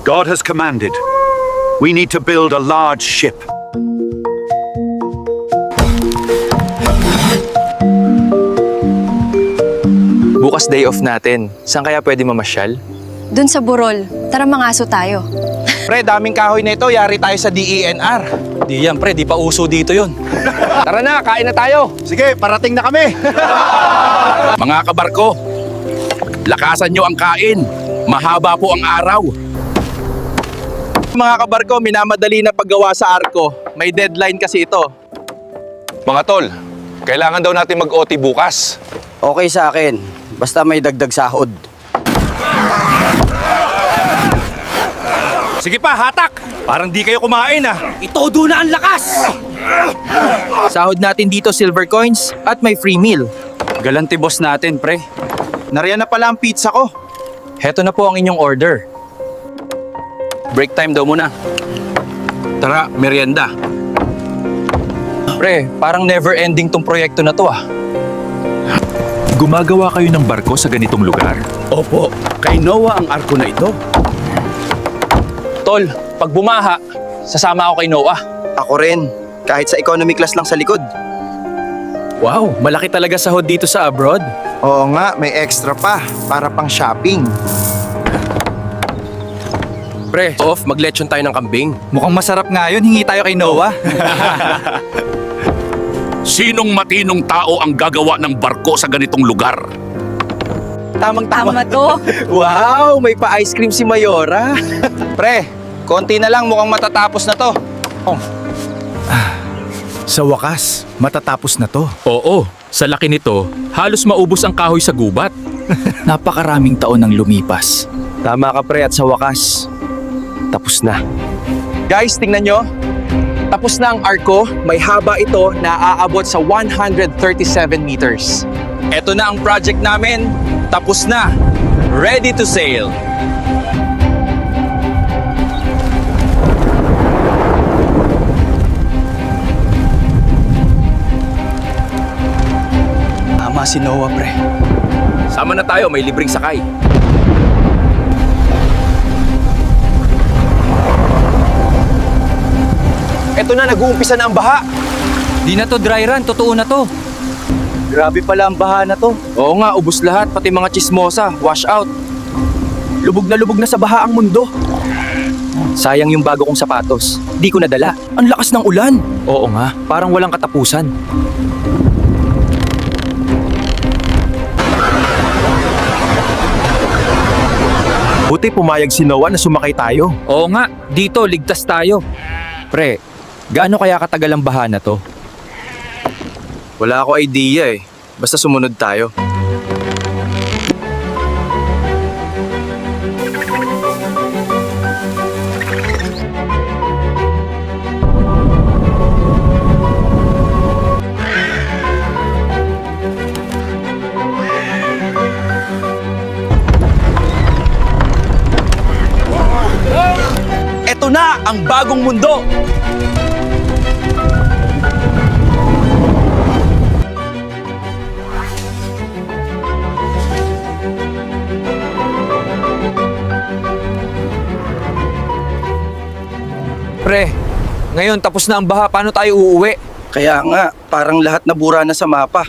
God has commanded. We need to build a large ship. Bukas day off natin. Saan kaya pwede mamasyal? Dun sa Burol. Tara mangaso tayo. Pre, daming kahoy na ito. Yari tayo sa DENR. Di yan pre, di pa uso dito yun. Tara na, kain na tayo. Sige, parating na kami. Mga kabarko, lakasan nyo ang kain. Mahaba po ang araw. Mga kabarko, minamadali na paggawa sa arko. May deadline kasi ito. Mga tol, kailangan daw natin mag-OT bukas. Okay sa akin. Basta may dagdag sahod. Sige pa, hatak! Parang di kayo kumain ah. Itodo na ang lakas! Sahod natin dito silver coins at may free meal. Galante boss natin, pre. Nariyan na pala ang pizza ko. Heto na po ang inyong order. Break time daw muna. Tara, merienda. Pre, parang never ending tong proyekto na to ah. Gumagawa kayo ng barko sa ganitong lugar? Opo, kay Noah ang arko na ito. Tol, pag bumaha, sasama ako kay Noah. Ako rin. Kahit sa economy class lang sa likod. Wow, malaki talaga sahod dito sa abroad. Oo nga, may extra pa para pang shopping. Pre, off, maglechon tayo ng kambing. Mukhang masarap nga yun. Hingi tayo kay Noah. Sinong matinong tao ang gagawa ng barko sa ganitong lugar? Tamang-tama. Tama to. Wow, may pa-ice cream si Mayora. Pre, konti na lang. Mukhang matatapos na to. Sa wakas, matatapos na to. Oo, sa laki nito, halos maubos ang kahoy sa gubat. Napakaraming taon nang lumipas. Tama ka pre, at sa wakas, tapos na. Guys, tingnan nyo. Tapos na ang arko. May haba ito na aabot sa 137 meters. Ito na ang project namin. Tapos na. Ready to sail. Tama si Noah pre. Sama na tayo, may libreng sakay. Ito na, nag-uumpisa na ang baha. Di na to dry run, totoo na to. Grabe pala ang baha na to. Oo nga, ubos lahat, pati mga chismosa, wash out. Lubog na sa baha ang mundo. Sayang yung bago kong sapatos. Di ko nadala. Ang lakas ng ulan. Oo nga, parang walang katapusan. Buti pumayag si Noah na sumakay tayo. Oo nga, dito ligtas tayo. Pre, gaano kaya katagal ang baha na to? Wala ako idea eh. Basta sumunod tayo. Ito na ang bagong mundo. Pre, ngayon tapos na ang baha, paano tayo uuwi? Kaya nga, parang lahat nabura na sa mapa.